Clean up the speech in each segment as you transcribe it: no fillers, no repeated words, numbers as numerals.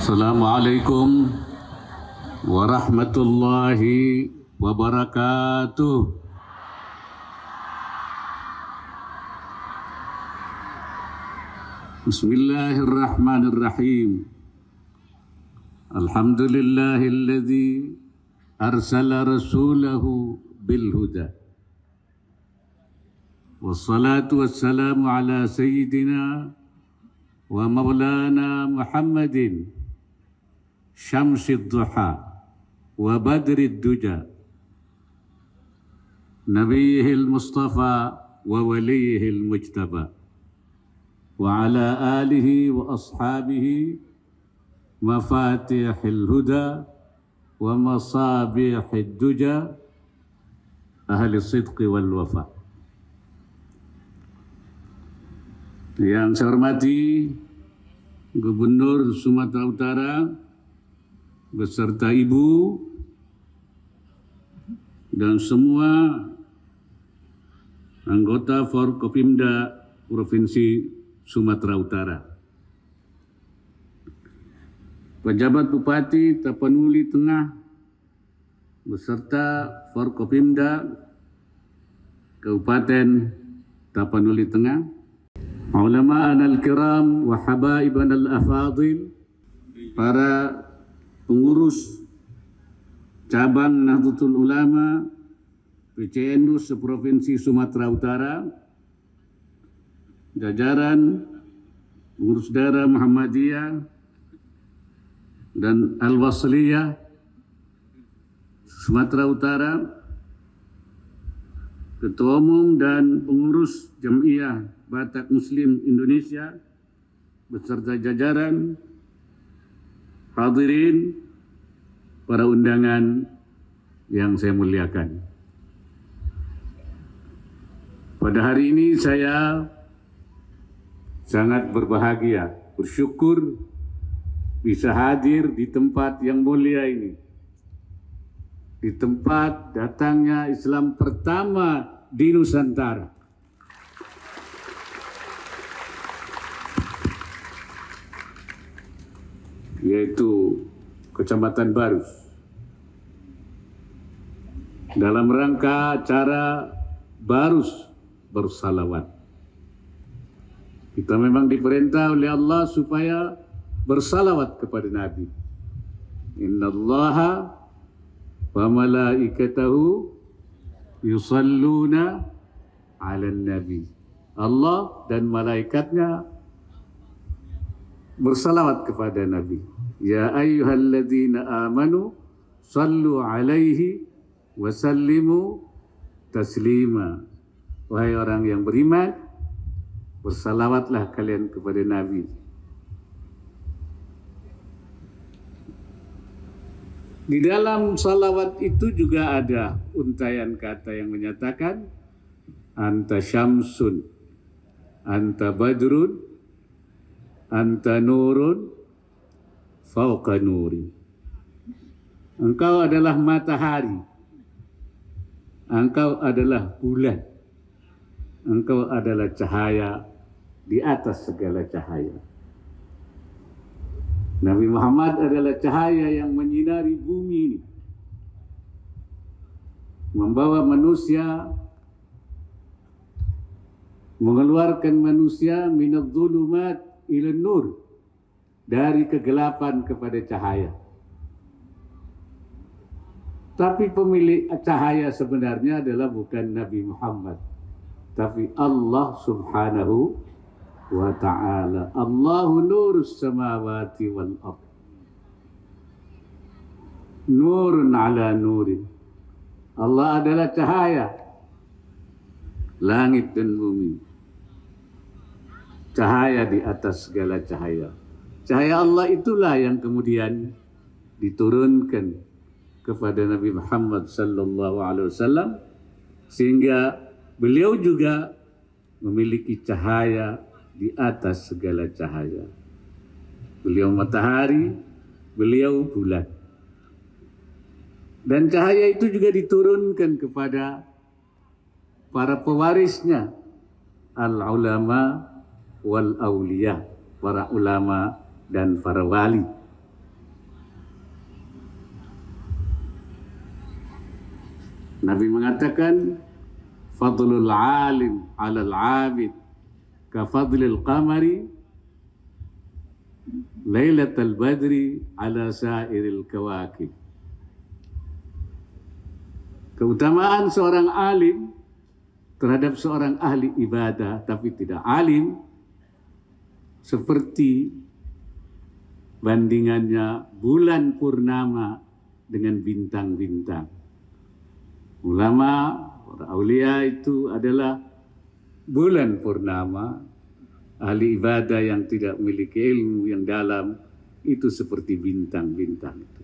Assalamualaikum warahmatullahi wabarakatuh. Bismillahirrahmanirrahim. Alhamdulillahilladzi arsala rasulahu bil huda. Wassalatu wassalamu ala sayyidina wa maulana Muhammadin syamsid duha wa badrid duja nabiyihil mustafa wa waliyihil mujtaba wa ala alihi wa ashabihi mafatihil huda wa masabihid duja ahli sidqi wal wafa. Yang saya hormati Gubernur Sumatera Utara beserta Ibu dan semua anggota Forkopimda Provinsi Sumatera Utara, pejabat Bupati Tapanuli Tengah beserta Forkopimda Kabupaten Tapanuli Tengah, ulama'ana al-kiram wa habaibana al-afadil, para pengurus cabang Nahdlatul Ulama PCNU seprovinsi Sumatera Utara, jajaran pengurus daerah Muhammadiyah dan Al-Wasliyah Sumatera Utara, Ketua Umum dan pengurus Jamiah Batak Muslim Indonesia beserta jajaran, hadirin, para undangan yang saya muliakan. Pada hari ini saya sangat berbahagia, bersyukur bisa hadir di tempat yang mulia ini, di tempat datangnya Islam pertama di Nusantara. Yaitu Kecamatan Barus, dalam rangka acara Barus bersalawat. Kita memang diperintah oleh Allah supaya bersalawat kepada Nabi. Innallaha wa malaikatahu yusalluna 'alan nabi. Allah dan malaikatnya bersalawat kepada Nabi. Ya ayyuhalladzina amanu sallu alaihi wa sallimu taslima. Wahai orang yang beriman, bersalawatlah kalian kepada Nabi. Di dalam salawat itu juga ada untayan kata yang menyatakan anta syamsun, anta badrun, anta nurun fauqa nuri. Engkau adalah matahari, engkau adalah bulan, engkau adalah cahaya di atas segala cahaya. Nabi Muhammad adalah cahaya yang menyinari bumi ini, membawa manusia, mengeluarkan manusia minadh dhulumat ila nur, dari kegelapan kepada cahaya. Tapi pemilik cahaya sebenarnya adalah bukan Nabi Muhammad, tapi Allah Subhanahu wa ta'ala. Allahu nurus samawati wal ard, nurun ala nurin. Allah adalah cahaya langit dan bumi, cahaya di atas segala cahaya. Cahaya Allah itulah yang kemudian diturunkan kepada Nabi Muhammad sallallahu alaihi wasallam, sehingga beliau juga memiliki cahaya di atas segala cahaya. Beliau matahari, beliau bulan. Dan cahaya itu juga diturunkan kepada para pewarisnya, al-ulama wal auliya, para ulama dan para wali. Nabi mengatakan, fadlul alim 'alal 'abid ka fadlil qamari lailatal badri 'ala sairil kawakib. Keutamaan seorang alim terhadap seorang ahli ibadah tapi tidak alim seperti bandingannya bulan purnama dengan bintang-bintang. Ulama, para aulia itu adalah bulan purnama. Ahli ibadah yang tidak memiliki ilmu yang dalam itu seperti bintang-bintang itu.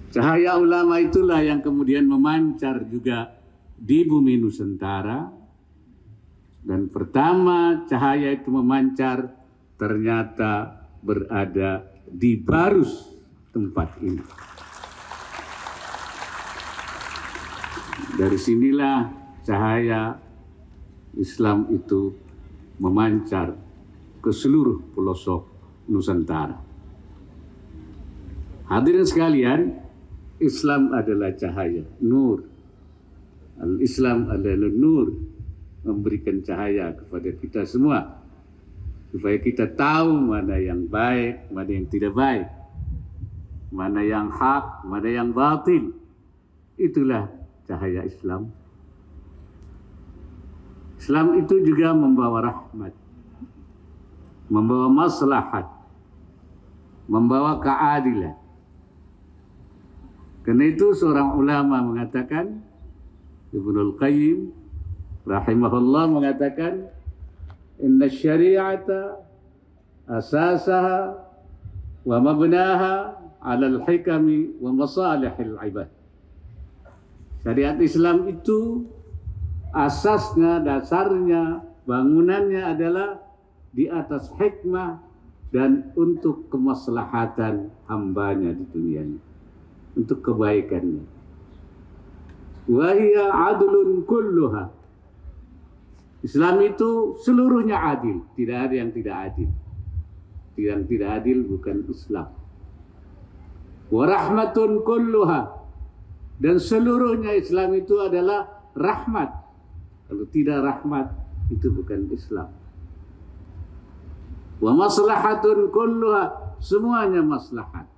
Cahaya ulama itulah yang kemudian memancar juga di bumi Nusantara. Dan pertama cahaya itu memancar ternyata berada di Barus tempat ini. Dari sinilah cahaya Islam itu memancar ke seluruh pelosok Nusantara. Hadirin sekalian, Islam adalah cahaya, nur. Al-Islam adalah nur, memberikan cahaya kepada kita semua supaya kita tahu mana yang baik, mana yang tidak baik, mana yang hak, mana yang batil. Itulah cahaya Islam. Islam itu juga membawa rahmat, membawa maslahat, membawa keadilan. Karena itu seorang ulama mengatakan, Ibnul Qayyim rahimahullah mengatakan, inna syari'ata asasaha wa mabnaha ala al-hikami wa masalihil ibad. Syariat Islam itu asasnya, dasarnya, bangunannya adalah di atas hikmah dan untuk kemaslahatan hambanya di dunia ini, untuk kebaikannya. Wa hiya adlun kulluha. Islam itu seluruhnya adil, tidak ada yang tidak adil. Yang tidak adil bukan Islam. Wa rahmatun kulluha. Dan seluruhnya Islam itu adalah rahmat. Kalau tidak rahmat, itu bukan Islam. Wa maslahatun kulluha. Semuanya maslahat.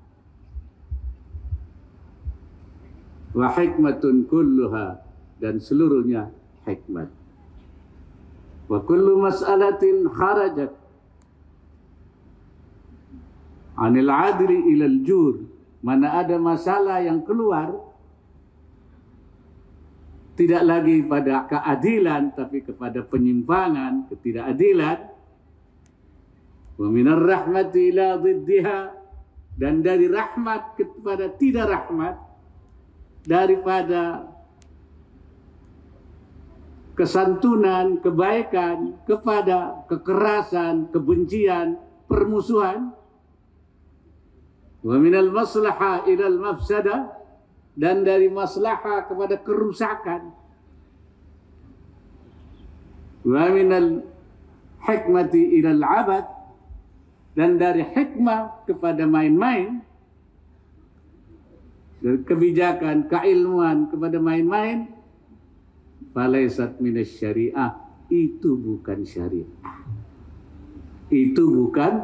Wa hikmatun kulluha. Dan seluruhnya hikmat. Wa kullu mas'alatin kharajat anil adli ilal jur. Mana ada masalah yang keluar tidak lagi pada keadilan tapi kepada penyimpangan, ketidakadilan. Wa minar rahmati ila dhiddiha. Dan dari rahmat kepada tidak rahmat, daripada kesantunan, kebaikan kepada kekerasan, kebencian, permusuhan. Wa minal maslaha ilal mafsada. Dan dari maslahah kepada kerusakan. Wa minal hikmati ilal abad. Dan dari hikmah kepada main-main. Dari kebijakan, keilmuan kepada main-main. Falaisat minas syariah. Itu bukan syariah. Itu bukan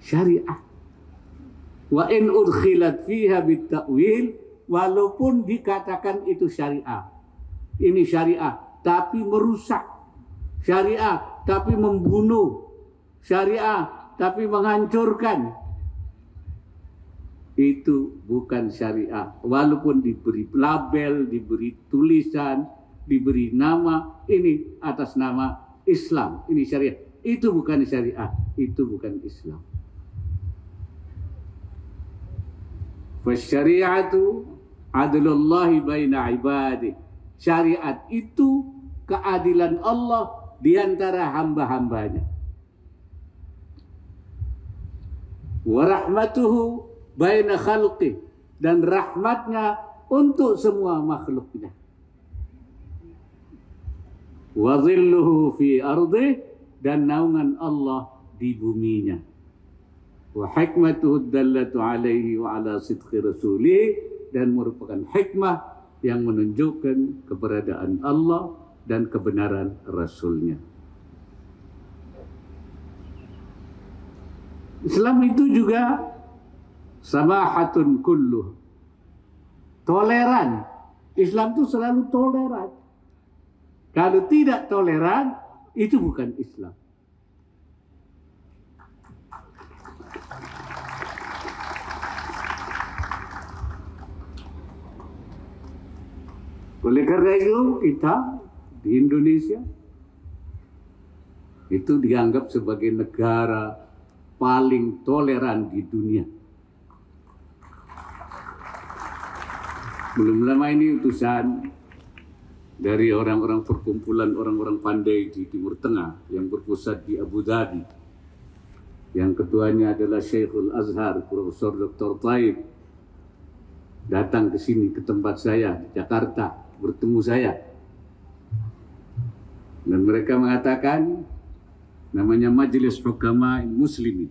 syariah. Wa in udkhilat fiha bitta'wil. Walaupun dikatakan itu syariah. Ini syariah. Tapi merusak. Syariah. Tapi membunuh. Syariah. Tapi menghancurkan. Itu bukan syariah. Walaupun diberi label, diberi tulisan, diberi nama, ini atas nama Islam, ini syariah. Itu bukan syariah, itu bukan Islam. Fasyari'atu adlullahi baina ibadih. Syariat itu keadilan Allah di antara hamba-hambanya. Wa rahmatuhu baina khalqih. Dan rahmatnya untuk semua makhluknya. Wa dhilluhu fi ardih. Dan naungan Allah di buminya. Wa hikmatuhu dallatu alaihi wa ala sidqi rasulih. dan merupakan hikmah yang menunjukkan keberadaan Allah dan kebenaran Rasul-Nya. Islam itu juga samahatun kulluh, toleran. Islam itu selalu toleran. Kalau tidak toleran, itu bukan Islam. Oleh karena itu, kita di Indonesia itu dianggap sebagai negara paling toleran di dunia. Belum lama ini utusan dari orang-orang perkumpulan orang-orang pandai di Timur Tengah yang berpusat di Abu Dhabi. Yang ketuanya adalah Syekhul Azhar, Profesor Dr. Taib, datang ke sini, ke tempat saya di Jakarta, bertemu saya. Dan mereka mengatakan namanya Majelis Hukama Muslimin,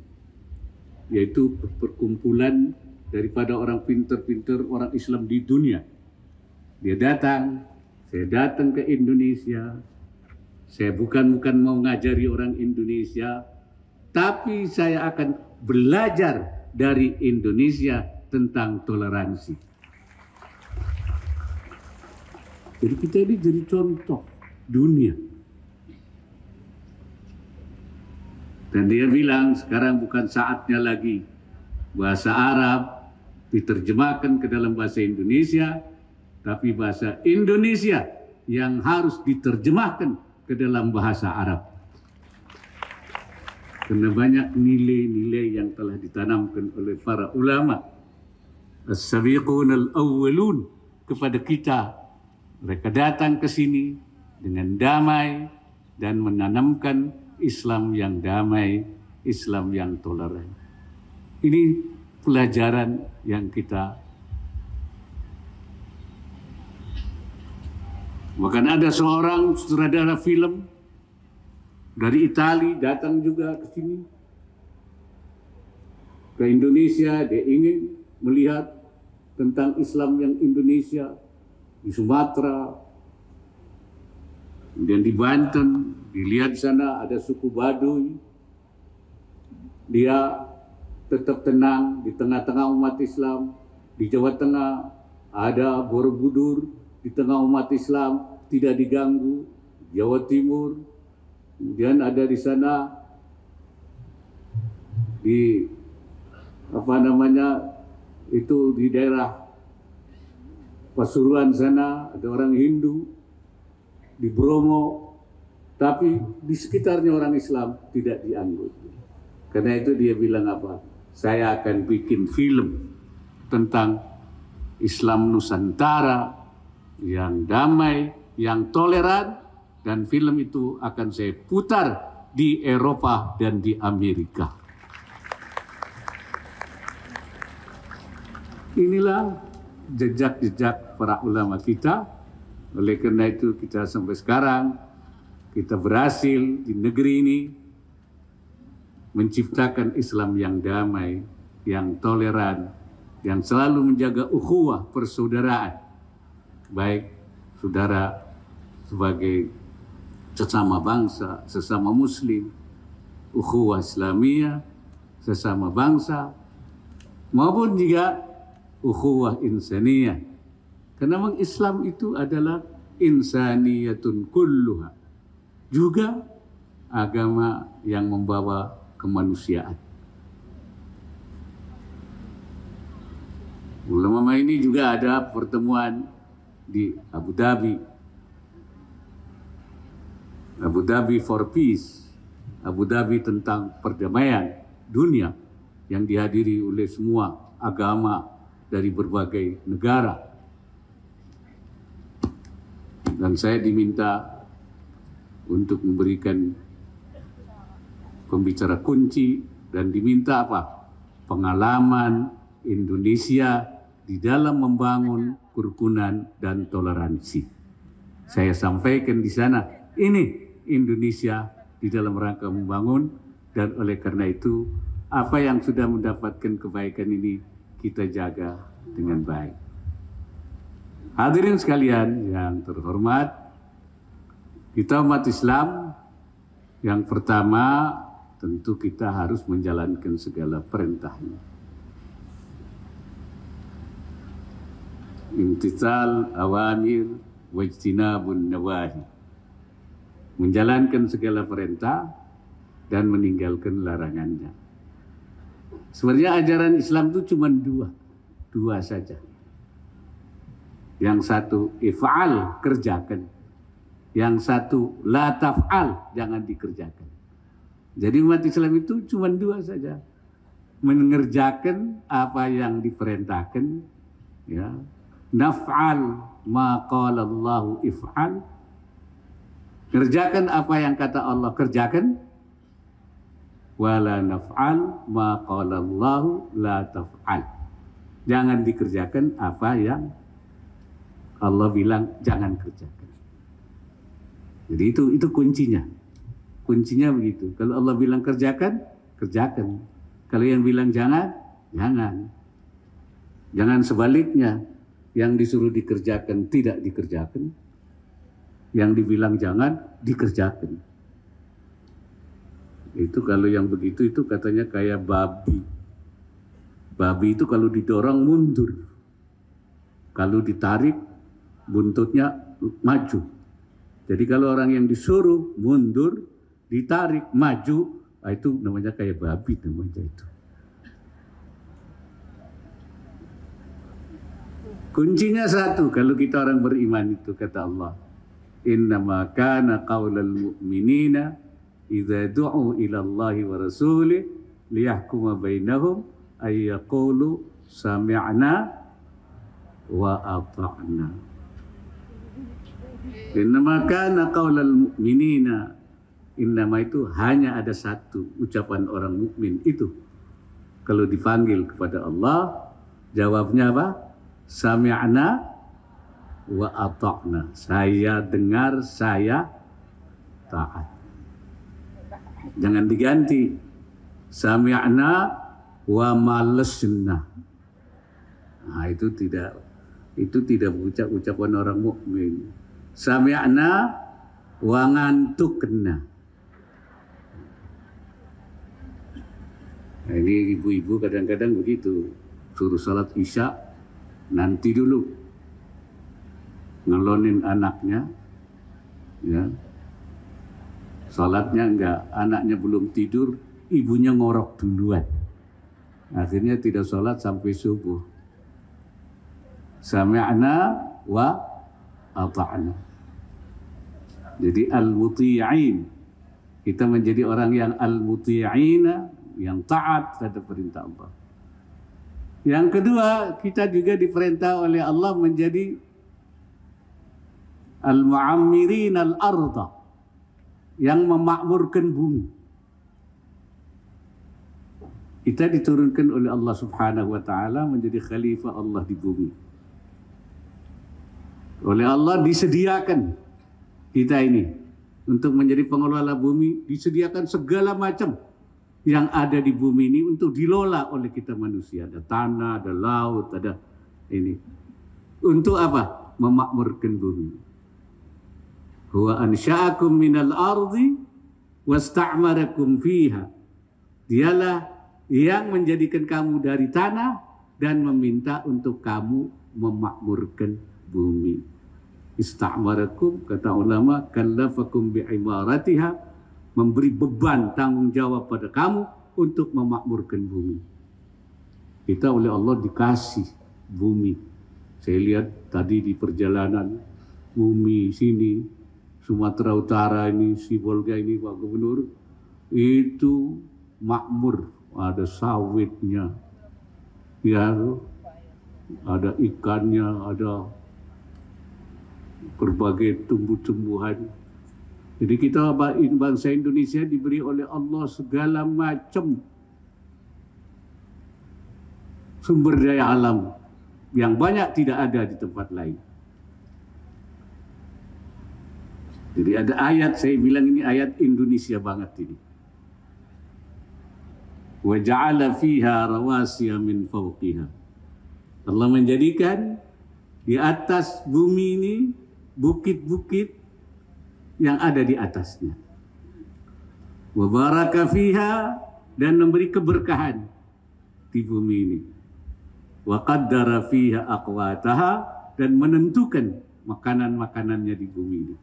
yaitu perkumpulan daripada orang pinter-pinter, orang Islam di dunia. Dia datang, saya datang ke Indonesia. Saya bukan mau ngajari orang Indonesia, tapi saya akan belajar dari Indonesia tentang toleransi. Jadi kita ini jadi contoh dunia. Dan dia bilang sekarang bukan saatnya lagi bahasa Arab diterjemahkan ke dalam bahasa Indonesia, tapi bahasa Indonesia yang harus diterjemahkan ke dalam bahasa Arab. Karena banyak nilai-nilai yang telah ditanamkan oleh para ulama as-sabiqun al-awwalun kepada kita. Mereka datang ke sini dengan damai dan menanamkan Islam yang damai, Islam yang toleran. Ini pelajaran yang kita. Bahkan ada seorang sutradara film dari Italia datang juga ke sini, ke Indonesia. Dia ingin melihat tentang Islam yang Indonesia di Sumatera, kemudian di Banten. Dilihat sana ada suku Baduy. Dia tetap tenang di tengah-tengah umat Islam. Di Jawa Tengah ada Borobudur, di tengah umat Islam tidak diganggu. Jawa Timur, kemudian ada di sana di itu di daerah Pasuruan sana ada orang Hindu, di Bromo, tapi di sekitarnya orang Islam tidak dianggut. Karena itu dia bilang apa? Saya akan bikin film tentang Islam Nusantara yang damai, yang toleran, dan film itu akan saya putar di Eropa dan di Amerika. Inilah jejak-jejak para ulama kita. Oleh karena itu kita sampai sekarang kita berhasil di negeri ini menciptakan Islam yang damai, yang toleran, yang selalu menjaga ukhuwah persaudaraan. Baik saudara sebagai sesama bangsa, sesama muslim, ukhuwah Islamiyah, sesama bangsa, maupun juga ukhuwah insaniyah. Karena memang Islam itu adalah insaniyatun kulluha, juga agama yang membawa kemanusiaan. Ulama ini juga ada pertemuan di Abu Dhabi. Abu Dhabi for Peace, Abu Dhabi tentang perdamaian dunia, yang dihadiri oleh semua agama dari berbagai negara. Dan saya diminta untuk memberikan pembicara kunci dan diminta apa? Pengalaman Indonesia di dalam membangun kerukunan dan toleransi. Saya sampaikan di sana, ini Indonesia di dalam rangka membangun, dan oleh karena itu apa yang sudah mendapatkan kebaikan ini kita jaga dengan baik. Hadirin sekalian yang terhormat, kita umat Islam, yang pertama tentu kita harus menjalankan segala perintahnya. Imtithal awamir wajtinabun nawahi. Menjalankan segala perintah dan meninggalkan larangannya. Sebenarnya ajaran Islam itu cuma dua saja. Yang satu if'al, kerjakan. Yang satu la taf'al, jangan dikerjakan. Jadi umat Islam itu cuma dua saja. Mengerjakan apa yang diperintahkan, ya. Naf'al ma qala Allahu if'al. Kerjakan apa yang kata Allah kerjakan. Wala naf'al ma qala Allahu la taf'al. Jangan dikerjakan apa yang Allah bilang jangan kerjakan. Jadi itu kuncinya. Kuncinya begitu. Kalau Allah bilang kerjakan, kerjakan. Kalau yang bilang jangan, jangan. Jangan sebaliknya. Yang disuruh dikerjakan tidak dikerjakan. Yang dibilang jangan, dikerjakan. Itu kalau yang begitu itu katanya kayak babi. Babi itu kalau didorong mundur. Kalau ditarik, buntutnya maju. Jadi kalau orang yang disuruh mundur, ditarik, maju, itu namanya kayak babi namanya itu. Kuncinya satu, kalau kita orang beriman itu kata Allah, innama kana qaulal mu'minina idza du'u ila Allahi wa rasulih liyahkuma bainahum ay yaqulu sami'na wa ata'na. Innama kana qaulal mu'minina, innama itu hanya ada satu ucapan orang mukmin itu. Kalau dipanggil kepada Allah, jawabnya apa? Sami'na wa ata'na. Saya dengar, saya taat. Jangan diganti. Sami'na wa malesna. Nah, itu tidak ucapan orang mukmin. Sami'na wa ngantukna. Nah, ini ibu-ibu kadang-kadang begitu. Suruh salat isya, nanti dulu. Ngelonin anaknya. Ya. Salatnya enggak, anaknya belum tidur, ibunya ngorok duluan. Akhirnya tidak salat sampai subuh. Sami'na wa ata'na. Jadi al-muti'in. Kita menjadi orang yang al-muti'ina, yang taat terhadap perintah Allah. Yang kedua, kita juga diperintah oleh Allah menjadi al-mu'ammirin al-arda, yang memakmurkan bumi. Kita diturunkan oleh Allah Subhanahu wa taala menjadi khalifah Allah di bumi. Oleh Allah disediakan kita ini untuk menjadi pengelola bumi, disediakan segala macam yang ada di bumi ini untuk dilola oleh kita manusia. Ada tanah, ada laut, ada ini. Untuk apa? Memakmurkan bumi. Huwa ansha'akum minal ardi wasta'marakum fiha. Dialah yang menjadikan kamu dari tanah dan meminta untuk kamu memakmurkan bumi. Ista'marakum, kata ulama, kallafakum bi'imaratiha, memberi beban tanggung jawab pada kamu untuk memakmurkan bumi. Kita oleh Allah dikasih bumi. Saya lihat tadi di perjalanan bumi sini, Sumatera Utara ini, Sibolga ini, Pak Gubernur, itu makmur, ada sawitnya, ya, ada ikannya, ada berbagai tumbuh-tumbuhan. Jadi kita bangsa Indonesia diberi oleh Allah segala macam sumber daya alam yang banyak tidak ada di tempat lain. Jadi ada ayat, saya bilang ini ayat Indonesia banget ini. Wa ja'ala fiha rawasiya min fawqiha. Allah menjadikan Di atas bumi ini bukit-bukit yang ada di atasnya. Wa baraka fiha, dan memberi keberkahan di bumi ini. Wa qaddara fiha aqwataha, dan menentukan makanan-makanannya di bumi ini.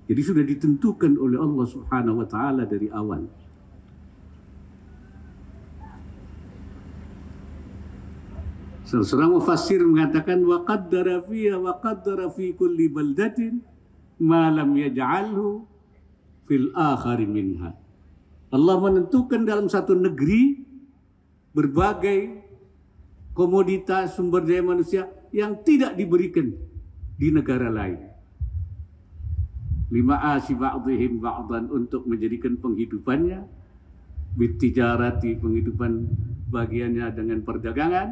Jadi sudah ditentukan oleh Allah Subhanahu wa taala dari awal. Seorang mufassir mengatakan wa qaddara fiha wa qaddara fi kulli baldatin ma lam yaj'alhu fil akhari minha. Allah menentukan dalam satu negeri berbagai komoditas sumber daya manusia yang tidak diberikan di negara lain. Lima'asi ba'dihim ba'dan, untuk menjadikan penghidupannya, bitijarati, penghidupan bagiannya dengan perdagangan,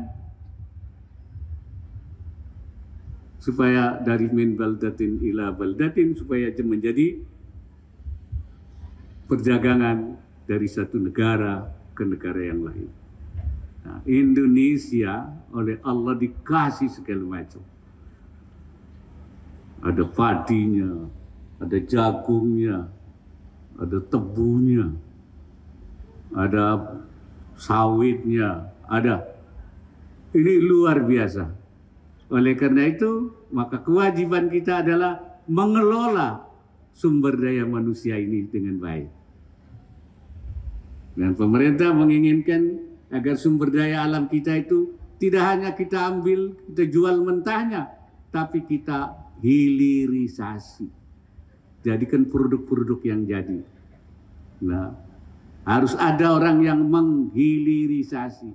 supaya dari min baldatin ila baldatin, supaya menjadi perdagangan dari satu negara ke negara yang lain. Nah, Indonesia oleh Allah dikasih segala macam. Ada padinya, ada jagungnya, ada tebunya, ada sawitnya, ada. Ini luar biasa. Oleh karena itu, maka kewajiban kita adalah mengelola sumber daya manusia ini dengan baik. Dan pemerintah menginginkan agar sumber daya alam kita itu tidak hanya kita ambil, kita jual mentahnya, tapi kita hilirisasi. Jadikan produk-produk yang jadi. Nah, harus ada orang yang menghilirisasi.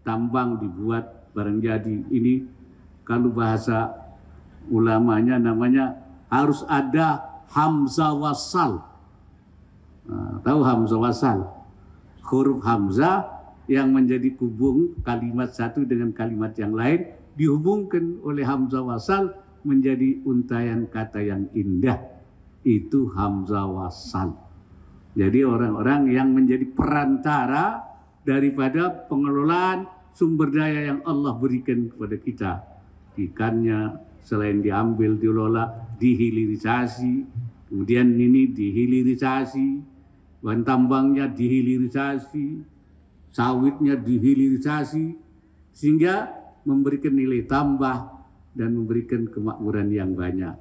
Tambang dibuat barang jadi. Ini kalau bahasa ulamanya namanya harus ada hamzah wasal. Nah, tahu hamzah wasal? Huruf hamzah yang menjadi hubung kalimat satu dengan kalimat yang lain dihubungkan oleh hamzah wasal menjadi untayan kata yang indah. Itu hamzah wasal. Jadi orang-orang yang menjadi perantara daripada pengelolaan sumber daya yang Allah berikan kepada kita. Ikannya selain diambil, diolah, dihilirisasi, kemudian ini dihilirisasi, bahan tambangnya dihilirisasi, sawitnya dihilirisasi, sehingga memberikan nilai tambah dan memberikan kemakmuran yang banyak.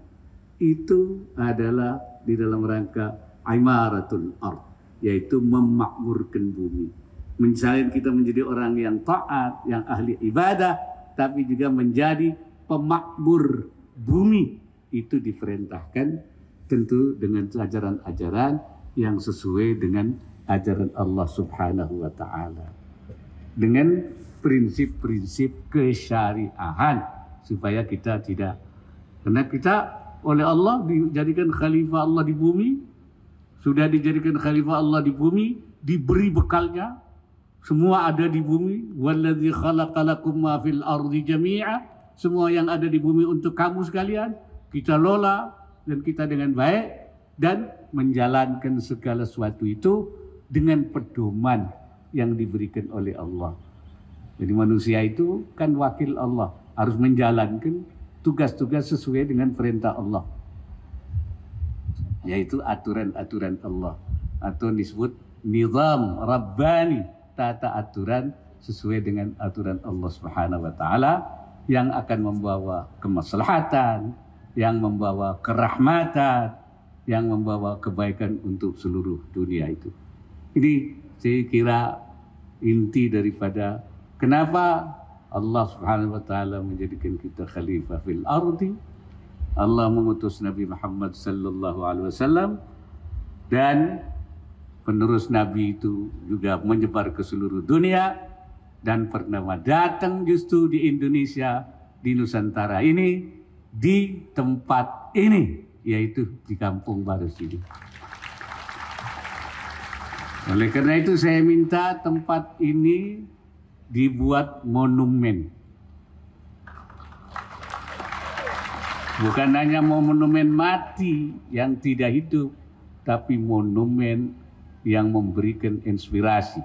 Itu adalah di dalam rangka imaratul ard, yaitu memakmurkan bumi. Misalnya kita menjadi orang yang taat, yang ahli ibadah, tapi juga menjadi pemakmur bumi. Itu diperintahkan tentu dengan ajaran-ajaran yang sesuai dengan ajaran Allah Subhanahu wa ta'ala, dengan prinsip-prinsip kesyariahan, supaya kita tidak, karena kita oleh Allah dijadikan khalifah Allah di bumi, sudah dijadikan khalifah Allah di bumi, diberi bekalnya, semua ada di bumi. Walladzi khalaqalakum ma fil ardi jami'a, semua yang ada di bumi untuk kamu sekalian, kita lola dan kita dengan baik, dan menjalankan segala sesuatu itu dengan pedoman yang diberikan oleh Allah. Jadi manusia itu kan wakil Allah, harus menjalankan tugas-tugas sesuai dengan perintah Allah, yaitu aturan-aturan Allah, atau disebut nizam rabbani, tata aturan sesuai dengan aturan Allah Subhanahu wa taala, yang akan membawa kemaslahatan, yang membawa kerahmatan, yang membawa kebaikan untuk seluruh dunia itu. Ini saya kira inti daripada kenapa Allah Subhanahu wa taala menjadikan kita khalifah fil ardi. Allah mengutus Nabi Muhammad sallallahu alaihi wasallam, dan penerus Nabi itu juga menyebar ke seluruh dunia, dan pernah datang justru di Indonesia, di Nusantara ini, di tempat ini, yaitu di Kampung Baru sini. Oleh karena itu saya minta tempat ini dibuat monumen. Bukan hanya monumen mati yang tidak hidup, tapi monumen yang memberikan inspirasi.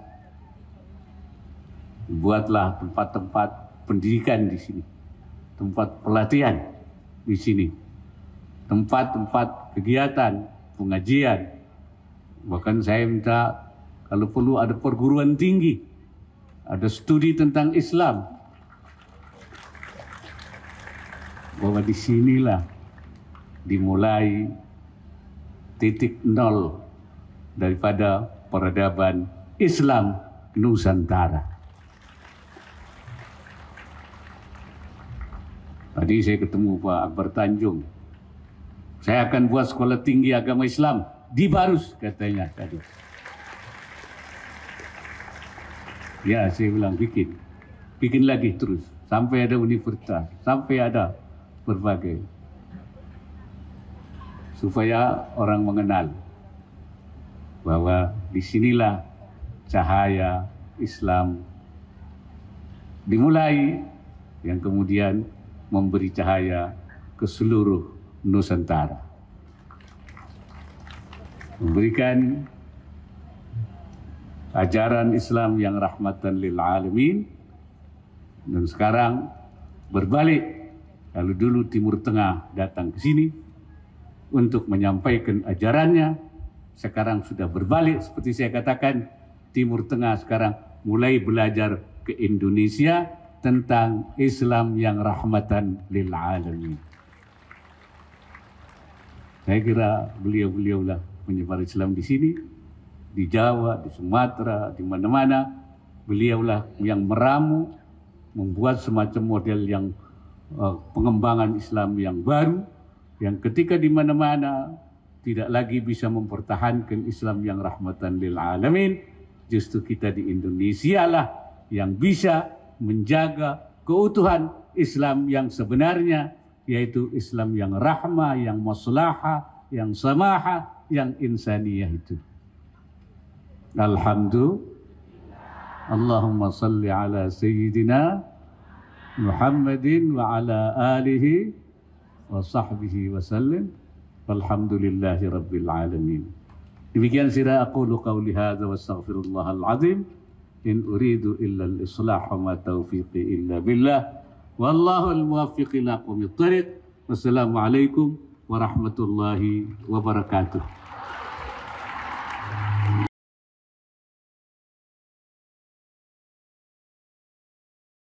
Buatlah tempat-tempat pendidikan di sini, tempat pelatihan di sini, tempat-tempat kegiatan, pengajian. Bahkan saya minta kalau perlu ada perguruan tinggi, ada studi tentang Islam. Bahwa di sinilah dimulai titik nol daripada peradaban Islam Nusantara. Tadi saya ketemu Pak Akbar Tanjung. Saya akan buat sekolah tinggi agama Islam di Barus, katanya tadi. Ya, saya bilang bikin lagi terus, sampai ada universitas, sampai ada berbagai, supaya orang mengenal bahwa disinilah cahaya Islam dimulai, yang kemudian memberi cahaya ke seluruh Nusantara, memberikan ajaran Islam yang rahmatan lil alamin. Dan sekarang berbalik, kalau dulu Timur Tengah datang ke sini untuk menyampaikan ajarannya, sekarang sudah berbalik. Seperti saya katakan, Timur Tengah sekarang mulai belajar ke Indonesia tentang Islam yang rahmatan lil alamin. Saya kira beliau-beliaulah penyebar Islam di sini, di Jawa, di Sumatera, di mana-mana. Beliaulah yang meramu, membuat semacam model yang pengembangan Islam yang baru, yang ketika di mana-mana tidak lagi bisa mempertahankan Islam yang rahmatan lil alamin. Justru kita di Indonesia lah yang bisa menjaga keutuhan Islam yang sebenarnya, yaitu Islam yang rahmah, yang maslahah, yang samahah, yang insaniyah itu. Alhamdulillah. Allahumma salli ala Sayyidina Muhammadin wa ala alihi wa sahbihi wa sallim. Walhamdulillahi rabbil alamin. Demikian sira aqulu qawli hadza wa astaghfirullahal azim. In uridu illa al-islah wa ma taufiqi illa billah. Wallahu al-muwaffiq ila aqwamit thariq. Wassalamualaikum warahmatullahi wabarakatuh.